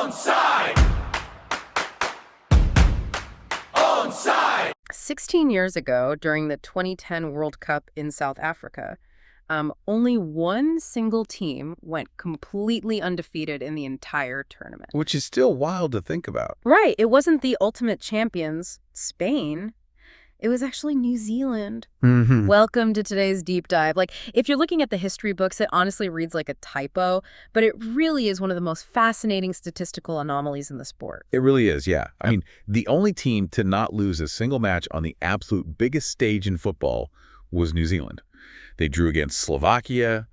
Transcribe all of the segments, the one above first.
Onside! 16 years ago, during the 2010 World Cup in South Africa, only one single team went completely undefeated in the entire tournament. Which is still wild to think about. Right. It wasn't the ultimate champions, Spain. It was actually New Zealand. Welcome to today's deep dive. Like, if you're looking at the history books, it honestly reads like a typo, but it really is one of the most fascinating statistical anomalies in the sport. It really is, yeah. I mean, the only team to not lose a single match on the absolute biggest stage in football was New Zealand. They drew against Slovakia,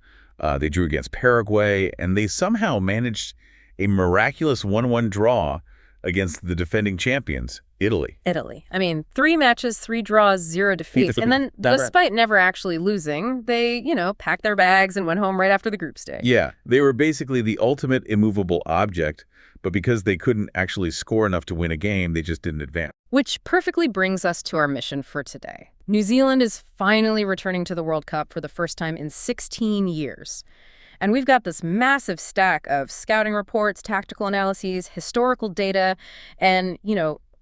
they drew against Paraguay, and they somehow managed a miraculous 1-1 draw against the defending champions, Italy. I mean, 3 matches, 3 draws, 0 defeats. And then, despite never actually losing, they, packed their bags and went home right after the group stage. Yeah, they were basically the ultimate immovable object, but because they couldn't actually score enough to win a game, they just didn't advance. Which perfectly brings us to our mission for today. New Zealand is finally returning to the World Cup for the first time in 16 years. And we've got this massive stack of scouting reports, tactical analyses, historical data, and,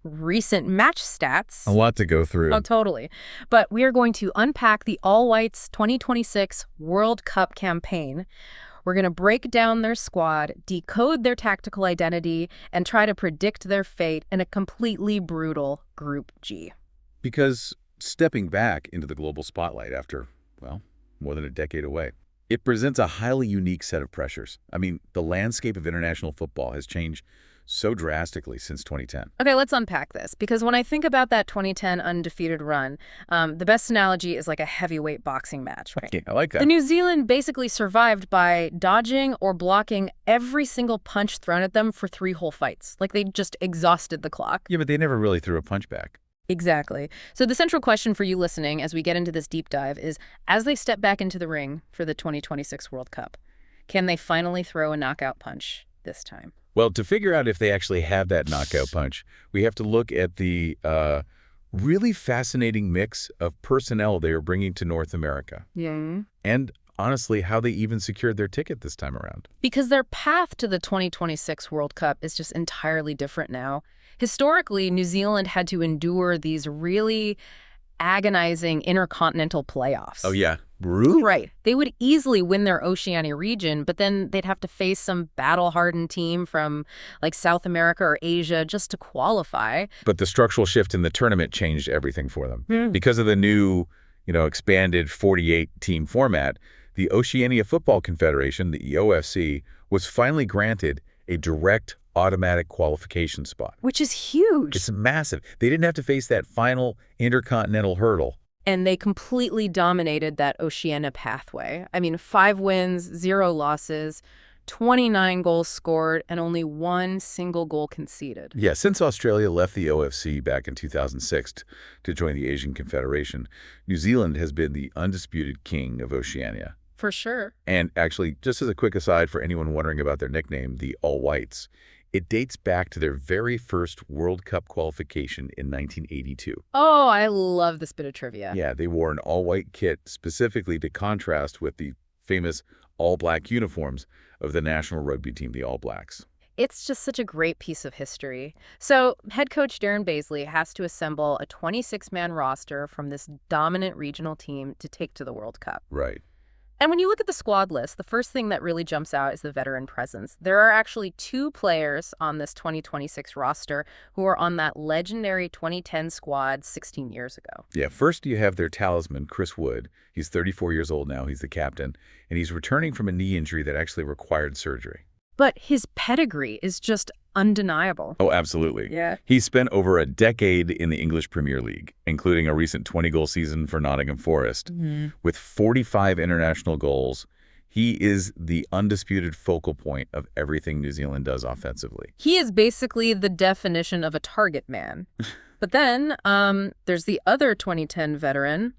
recent match stats. A lot to go through. Oh, totally. But we are going to unpack the All-Whites 2026 World Cup campaign. We're going to break down their squad, decode their tactical identity, and try to predict their fate in a completely brutal Group G. Because stepping back into the global spotlight after, well, more than a decade away, it presents a highly unique set of pressures. I mean, the landscape of international football has changed so drastically since 2010. Okay, let's unpack this, because when I think about that 2010 undefeated run, the best analogy is like a heavyweight boxing match, right? Yeah, I like that. The New Zealand basically survived by dodging or blocking every single punch thrown at them for 3 whole fights. Like, they just exhausted the clock. Yeah, but they never really threw a punch back. Exactly. So the central question for you listening as we get into this deep dive is, as they step back into the ring for the 2026 World Cup, can they finally throw a knockout punch this time? Well, to figure out if they actually have that knockout punch, we have to look at the really fascinating mix of personnel they are bringing to North America. Yeah. And honestly, how they even secured their ticket this time around. Because their path to the 2026 World Cup is just entirely different now. Historically, New Zealand had to endure these really agonizing intercontinental playoffs. Oh, yeah. Brutal. Right. They would easily win their Oceania region, but then they'd have to face some battle-hardened team from like South America or Asia just to qualify. But the structural shift in the tournament changed everything for them. Because of the new, expanded 48-team format, the Oceania Football Confederation, the EOFC, was finally granted a direct automatic qualification spot. Which is huge. It's massive. They didn't have to face that final intercontinental hurdle. And they completely dominated that Oceania pathway. I mean, 5 wins, 0 losses, 29 goals scored, and only 1 single goal conceded. Yeah, since Australia left the OFC back in 2006 to join the Asian Confederation, New Zealand has been the undisputed king of Oceania. For sure. And actually, just as a quick aside for anyone wondering about their nickname, the All-Whites, it dates back to their very first World Cup qualification in 1982. Oh, I love this bit of trivia. Yeah, they wore an all-white kit specifically to contrast with the famous all-black uniforms of the national rugby team, the All Blacks. It's just such a great piece of history. So head coach Darren Baisley has to assemble a 26-man roster from this dominant regional team to take to the World Cup. Right. And when you look at the squad list, the first thing that really jumps out is the veteran presence. There are actually 2 players on this 2026 roster who are on that legendary 2010 squad 16 years ago. Yeah, first you have their talisman, Chris Wood. He's 34 years old now. He's the captain. And he's returning from a knee injury that actually required surgery. But his pedigree is just undeniable. Oh, absolutely. Yeah. He spent over a decade in the English Premier League, including a recent 20-goal season for Nottingham Forest. With 45 international goals, he is the undisputed focal point of everything New Zealand does offensively. He is basically the definition of a target man. But then there's the other 2010 veteran,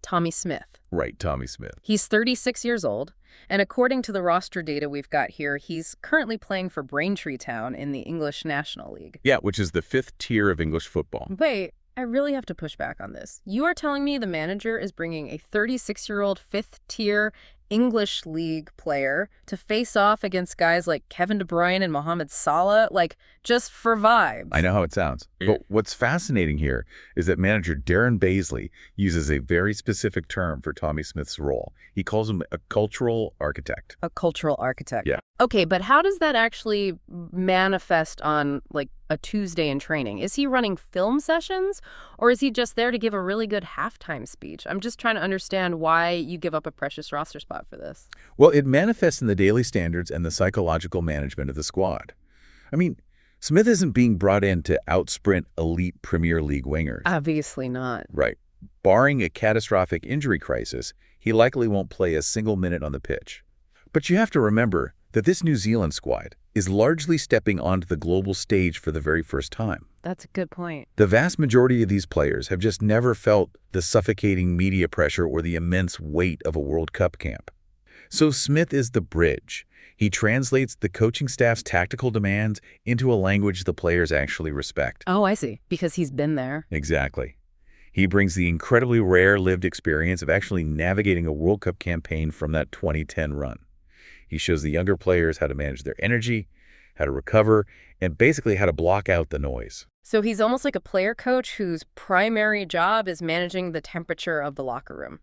Tommy Smith. Right, Tommy Smith. He's 36 years old, and according to the roster data we've got here, he's currently playing for Braintree Town in the English National League. Yeah, which is the 5th tier of English football. Wait, I really have to push back on this. You are telling me the manager is bringing a 36-year-old 5th-tier English League player to face off against guys like Kevin De Bruyne and Mohamed Salah, like, just for I vibes. know how it sounds. But what's fascinating here is that manager Darren Baisley uses a very specific term for Tommy Smith's role. He calls him a cultural architect. A cultural architect. Yeah. Okay, but how does that actually manifest on, like, a Tuesday in training? Is he running film sessions, or is he just there to give a really good halftime speech? I'm just trying to understand why you give up a precious roster spot for this. Well, it manifests in the daily standards and the psychological management of the squad. I mean, Smith isn't being brought in to outsprint elite Premier League wingers. Obviously not. Right. Barring a catastrophic injury crisis, he likely won't play a single minute on the pitch. But you have to remember that this New Zealand squad is largely stepping onto the global stage for the very first time. That's a good point. The vast majority of these players have just never felt the suffocating media pressure or the immense weight of a World Cup camp. So Smith is the bridge. He translates the coaching staff's tactical demands into a language the players actually respect. Oh, I see. Because he's been there. Exactly. He brings the incredibly rare lived experience of actually navigating a World Cup campaign from that 2010 run. He shows the younger players how to manage their energy, how to recover, and basically how to block out the noise. So he's almost like a player coach whose primary job is managing the temperature of the locker room.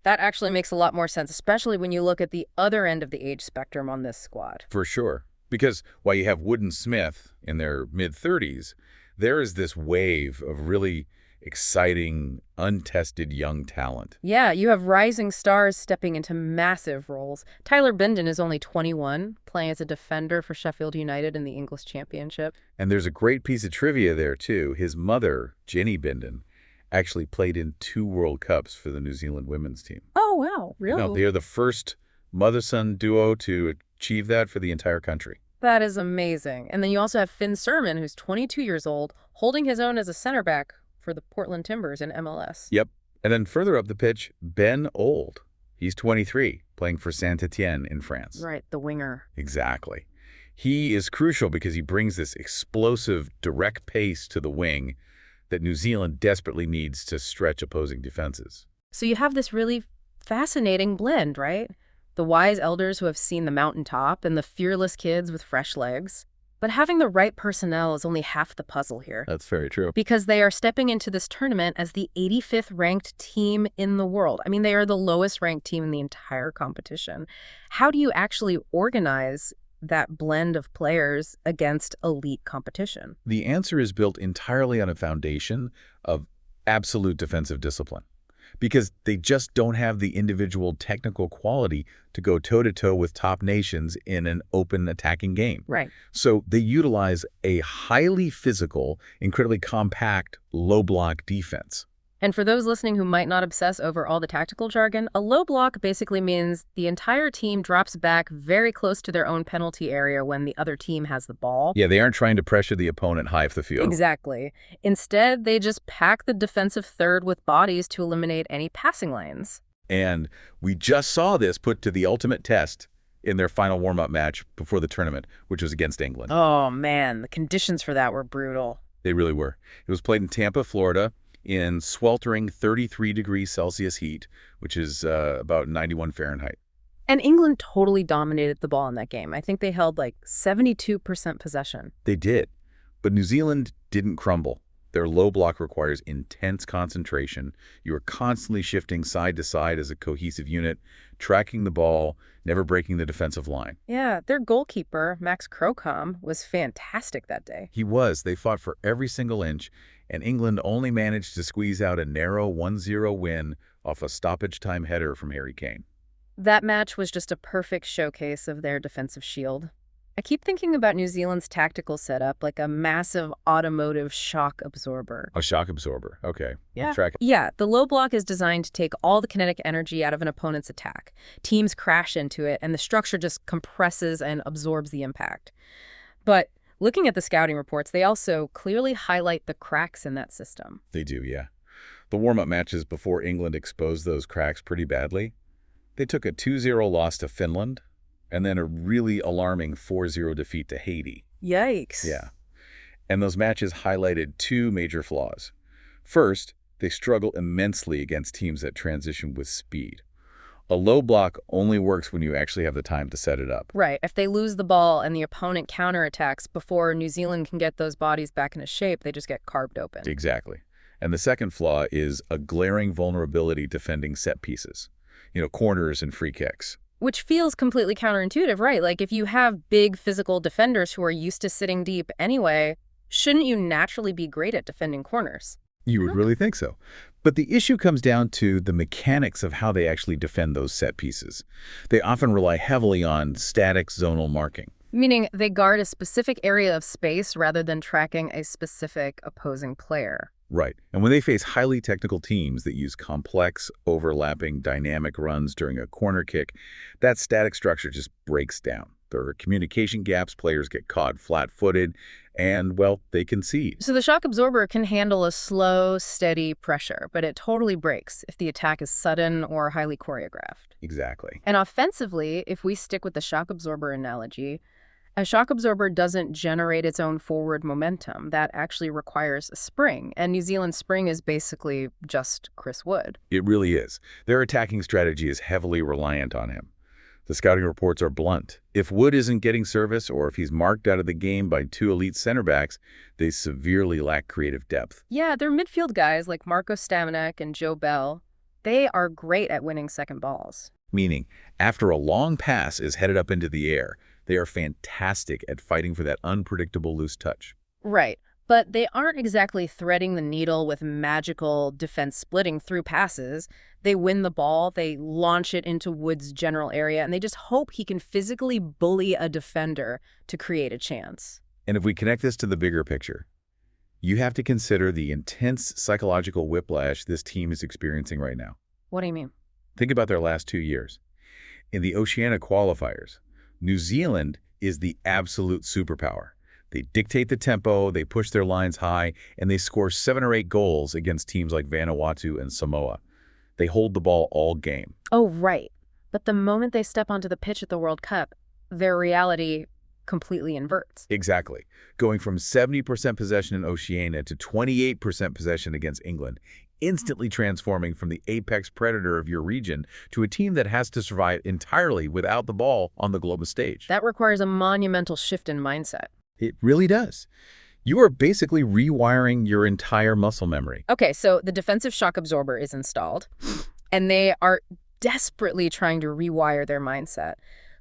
That actually makes a lot more sense, especially when you look at the other end of the age spectrum on this squad. For sure. Because while you have Wood and Smith in their mid-30s, there is this wave of really exciting, untested young talent. Yeah, you have rising stars stepping into massive roles. Tyler Bindon is only 21, playing as a defender for Sheffield United in the English Championship. And there's a great piece of trivia there, too. His mother, Jenny Bindon, actually played in 2 World Cups for the New Zealand women's team. Oh, wow. Really? No, they are the first mother-son duo to achieve that for the entire country. That is amazing. And then you also have Finn Surman, who's 22 years old, holding his own as a center back for the Portland Timbers in MLS. Yep. And then further up the pitch, Ben Old. He's 23, playing for Saint-Étienne in France. Right, the winger. Exactly. He is crucial because he brings this explosive, direct pace to the wing that New Zealand desperately needs to stretch opposing defenses. So you have this really fascinating blend, right? The wise elders who have seen the mountaintop and the fearless kids with fresh legs. But having the right personnel is only half the puzzle here. That's very true. Because they are stepping into this tournament as the 85th ranked team in the world. I mean, they are the lowest ranked team in the entire competition. How do you actually organize that blend of players against elite competition? The answer is built entirely on a foundation of absolute defensive discipline, because they just don't have the individual technical quality to go toe-to-toe with top nations in an open attacking game. Right. So they utilize a highly physical, incredibly compact, low-block defense. And for those listening who might not obsess over all the tactical jargon, a low block basically means the entire team drops back very close to their own penalty area when the other team has the ball. Yeah, they aren't trying to pressure the opponent high off the field. Exactly. Instead, they just pack the defensive third with bodies to eliminate any passing lanes. And we just saw this put to the ultimate test in their final warm-up match before the tournament, which was against England. Oh, man, the conditions for that were brutal. They really were. It was played in Tampa, Florida, in sweltering 33 degrees Celsius heat, which is about 91 Fahrenheit. And England totally dominated the ball in that game. I think they held like 72% possession. They did. But New Zealand didn't crumble. Their low block requires intense concentration. You are constantly shifting side to side as a cohesive unit, tracking the ball, never breaking the defensive line. Yeah, their goalkeeper, Max Crocombe, was fantastic that day. He was. They fought for every single inch, and England only managed to squeeze out a narrow 1-0 win off a stoppage-time header from Harry Kane. That match was just a perfect showcase of their defensive shield. I keep thinking about New Zealand's tactical setup like a massive automotive shock absorber. A shock absorber. Okay. Yeah. Track. Yeah, the low block is designed to take all the kinetic energy out of an opponent's attack. Teams crash into it, and the structure just compresses and absorbs the impact. But looking at the scouting reports, they also clearly highlight the cracks in that system. They do, yeah. The warm-up matches before England exposed those cracks pretty badly. They took a 2-0 loss to Finland, and then a really alarming 4-0 defeat to Haiti. Yikes. Yeah. And those matches highlighted 2 major flaws. First, they struggle immensely against teams that transition with speed. A low block only works when you actually have the time to set it up. Right. If they lose the ball and the opponent counterattacks before New Zealand can get those bodies back into shape, they just get carved open. Exactly. And the second flaw is a glaring vulnerability defending set pieces. Corners and free kicks. Which feels completely counterintuitive, right? Like if you have big physical defenders who are used to sitting deep anyway, shouldn't you naturally be great at defending corners? You would really think so. But the issue comes down to the mechanics of how they actually defend those set pieces. They often rely heavily on static zonal marking. Meaning they guard a specific area of space rather than tracking a specific opposing player. Right. And when they face highly technical teams that use complex, overlapping, dynamic runs during a corner kick, that static structure just breaks down. There are communication gaps, players get caught flat-footed, and, well, they concede. So the shock absorber can handle a slow, steady pressure, but it totally breaks if the attack is sudden or highly choreographed. Exactly. And offensively, if we stick with the shock absorber analogy, a shock absorber doesn't generate its own forward momentum. That actually requires a spring, and New Zealand's spring is basically just Chris Wood. It really is. Their attacking strategy is heavily reliant on him. The scouting reports are blunt. If Wood isn't getting service or if he's marked out of the game by two elite center backs, they severely lack creative depth. Yeah, they're midfield guys like Marco Stamenek and Joe Bell. They are great at winning second balls. Meaning, after a long pass is headed up into the air, they are fantastic at fighting for that unpredictable loose touch. Right. But they aren't exactly threading the needle with magical defense splitting through passes. They win the ball, they launch it into Wood's general area, and they just hope he can physically bully a defender to create a chance. And if we connect this to the bigger picture, you have to consider the intense psychological whiplash this team is experiencing right now. What do you mean? Think about their last 2 years. In the Oceania qualifiers, New Zealand is the absolute superpower. They dictate the tempo, they push their lines high, and they score 7 or 8 goals against teams like Vanuatu and Samoa. They hold the ball all game. Oh, right. But the moment they step onto the pitch at the World Cup, their reality completely inverts. Exactly. Going from 70% possession in Oceania to 28% possession against England, instantly transforming from the apex predator of your region to a team that has to survive entirely without the ball on the global stage. That requires a monumental shift in mindset. It really does. You are basically rewiring your entire muscle memory. Okay, so the defensive shock absorber is installed, and they are desperately trying to rewire their mindset.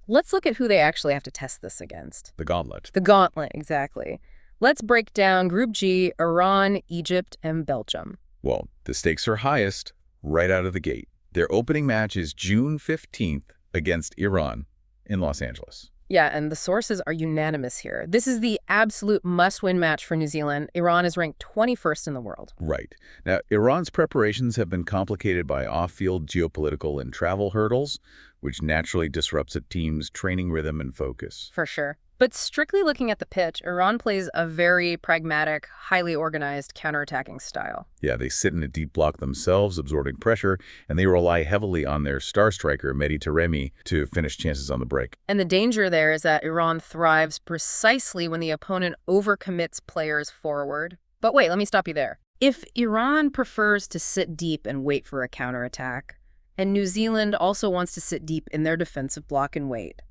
Let's look at who they actually have to test this against. The gauntlet. The gauntlet, exactly. Let's break down Group G, Iran, Egypt, and Belgium. Well, the stakes are highest right out of the gate. Their opening match is June 15th against Iran in Los Angeles. Yeah, and the sources are unanimous here. This is the absolute must-win match for New Zealand. Iran is ranked 21st in the world. Right. Now, Iran's preparations have been complicated by off-field geopolitical and travel hurdles, which naturally disrupts a team's training rhythm and focus. For sure. But strictly looking at the pitch, Iran plays a very pragmatic, highly organized counterattacking style. Yeah, they sit in a deep block themselves, absorbing pressure, and they rely heavily on their star striker, Mehdi Taremi, to finish chances on the break. And the danger there is that Iran thrives precisely when the opponent overcommits players forward. But wait, let me stop you there. If Iran prefers to sit deep and wait for a counterattack, and New Zealand also wants to sit deep in their defensive block and wait,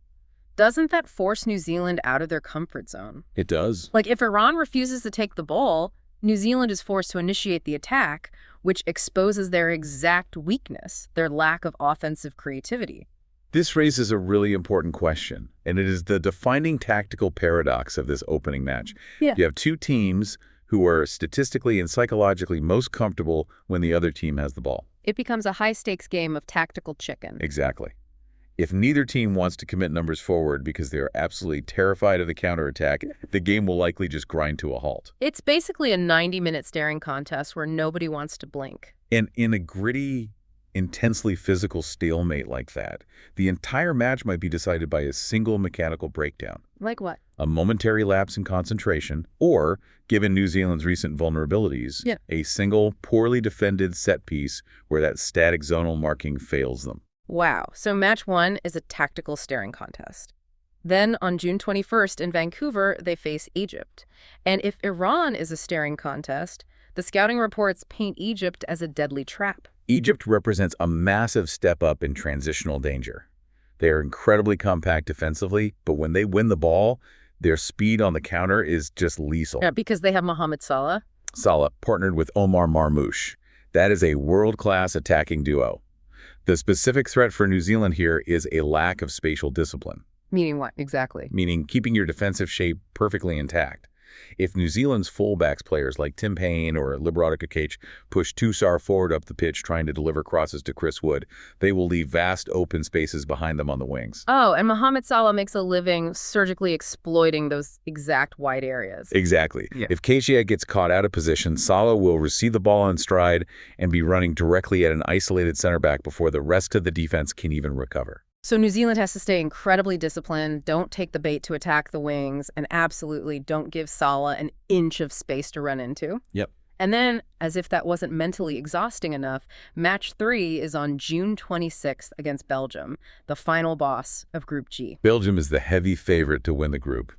doesn't that force New Zealand out of their comfort zone? It does. Like if Iran refuses to take the ball, New Zealand is forced to initiate the attack, which exposes their exact weakness, their lack of offensive creativity. This raises a really important question, and it is the defining tactical paradox of this opening match. Yeah. You have two teams who are statistically and psychologically most comfortable when the other team has the ball. It becomes a high-stakes game of tactical chicken. Exactly. If neither team wants to commit numbers forward because they are absolutely terrified of the counterattack, the game will likely just grind to a halt. It's basically a 90-minute staring contest where nobody wants to blink. And in a gritty, intensely physical stalemate like that, the entire match might be decided by a single mechanical breakdown. Like what? A momentary lapse in concentration, or, given New Zealand's recent vulnerabilities, a single, poorly defended set piece where that static zonal marking fails them. Wow. So match 1 is a tactical staring contest. Then on June 21st in Vancouver, they face Egypt. And if Iran is a staring contest, the scouting reports paint Egypt as a deadly trap. Egypt represents a massive step up in transitional danger. They are incredibly compact defensively, but when they win the ball, their speed on the counter is just lethal. Yeah, because they have Mohamed Salah. Salah partnered with Omar Marmoush. That is a world-class attacking duo. The specific threat for New Zealand here is a lack of spatial discipline. Meaning what, exactly? Meaning keeping your defensive shape perfectly intact. If New Zealand's fullbacks players like Tim Payne or Liberato Kekich push too far forward up the pitch trying to deliver crosses to Chris Wood, they will leave vast open spaces behind them on the wings. Oh, and Mohamed Salah makes a living surgically exploiting those exact wide areas. Exactly. Yeah. If Keita gets caught out of position, Salah will receive the ball in stride and be running directly at an isolated center back before the rest of the defense can even recover. So New Zealand has to stay incredibly disciplined, don't take the bait to attack the wings, and absolutely don't give Salah an inch of space to run into. Yep. And then, as if that wasn't mentally exhausting enough, match 3 is on June 26th against Belgium, the final boss of Group G. Belgium is the heavy favorite to win the group.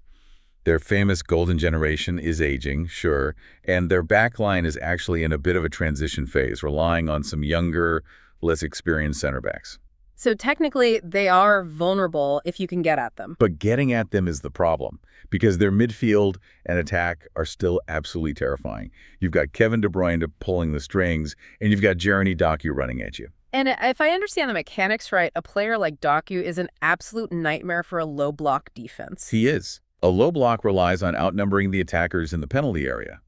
Their famous golden generation is aging, sure, and their backline is actually in a bit of a transition phase, relying on some younger, less experienced center backs. So technically, they are vulnerable if you can get at them. But getting at them is the problem, because their midfield and attack are still absolutely terrifying. You've got Kevin De Bruyne pulling the strings, and you've got Jeremy Doku running at you. And if I understand the mechanics right, a player like Doku is an absolute nightmare for a low block defense. He is. A low block relies on outnumbering the attackers in the penalty area.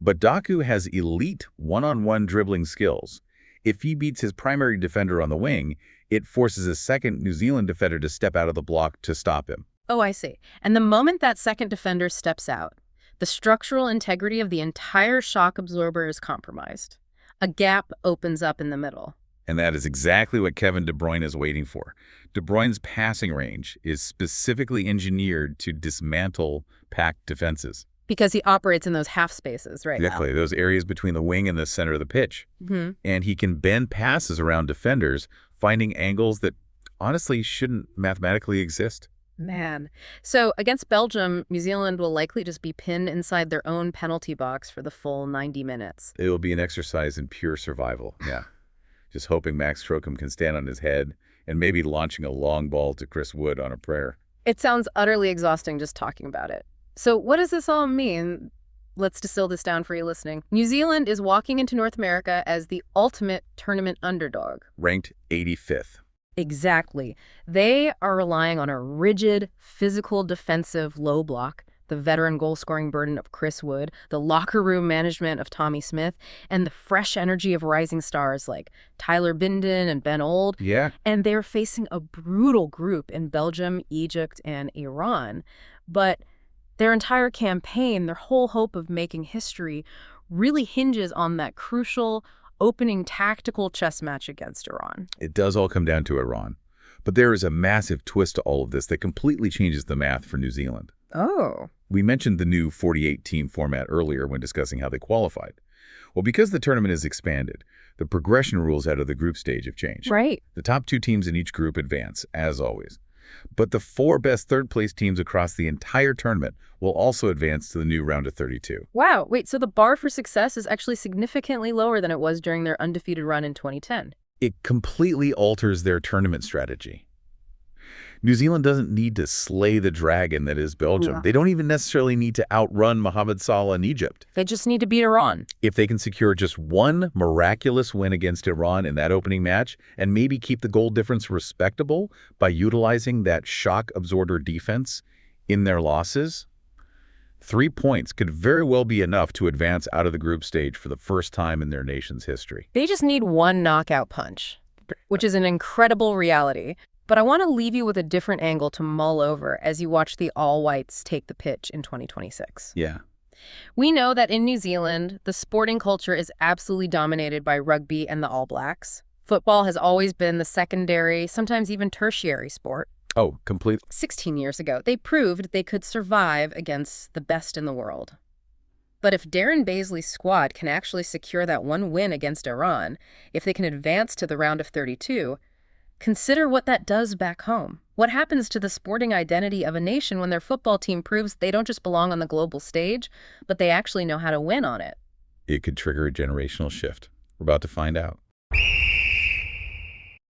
But Doku has elite one-on-one dribbling skills. If he beats his primary defender on the wing, it forces a second New Zealand defender to step out of the block to stop him. Oh, I see. And the moment that second defender steps out, the structural integrity of the entire shock absorber is compromised. A gap opens up in the middle. And that is exactly what Kevin De Bruyne is waiting for. De Bruyne's passing range is specifically engineered to dismantle packed defenses. Because he operates in those half spaces, right? Exactly, those areas between the wing and the center of the pitch. And he can bend passes around defenders, finding angles that honestly shouldn't mathematically exist. Man. So against Belgium, New Zealand will likely just be pinned inside their own penalty box for the full 90 minutes. It will be an exercise in pure survival, yeah. Just hoping Max Strocum can stand on his head and maybe launching a long ball to Chris Wood on a prayer. It sounds utterly exhausting just talking about it. So what does this all mean? Let's distill this down for you listening. New Zealand is walking into North America as the ultimate tournament underdog. Ranked 85th. Exactly. They are relying on a rigid, physical, defensive low block, the veteran goal-scoring burden of Chris Wood, the locker room management of Tommy Smith, and the fresh energy of rising stars like Tyler Bindon and Ben Old. Yeah. And they're facing a brutal group in Belgium, Egypt, and Iran. But their entire campaign, their whole hope of making history, really hinges on that crucial opening tactical chess match against Iran. It does all come down to Iran. But there is a massive twist to all of this that completely changes the math for New Zealand. Oh. We mentioned the new 48-team format earlier when discussing how they qualified. Well, because the tournament is expanded, the progression rules out of the group stage have changed. Right. The top 2 teams in each group advance, as always. But the 4 best third-place teams across the entire tournament will also advance to the new round of 32. Wow. Wait, so the bar for success is actually significantly lower than it was during their undefeated run in 2010. It completely alters their tournament strategy. New Zealand doesn't need to slay the dragon that is Belgium. Yeah. They don't even necessarily need to outrun Mohamed Salah in Egypt. They just need to beat Iran. If they can secure just one miraculous win against Iran in that opening match and maybe keep the goal difference respectable by utilizing that shock absorber defense in their losses, 3 points could very well be enough to advance out of the group stage for the first time in their nation's history. They just need one knockout punch, which is an incredible reality. But I want to leave you with a different angle to mull over as you watch the All-Whites take the pitch in 2026. Yeah. We know that in New Zealand, the sporting culture is absolutely dominated by rugby and the All Blacks. Football has always been the secondary, sometimes even tertiary sport. Oh, completely. 16 years ago, they proved they could survive against the best in the world. But if Darren Baisley's squad can actually secure that one win against Iran, if they can advance to the round of 32, consider what that does back home. What happens to the sporting identity of a nation when their football team proves they don't just belong on the global stage, but they actually know how to win on it? It could trigger a generational shift. We're about to find out.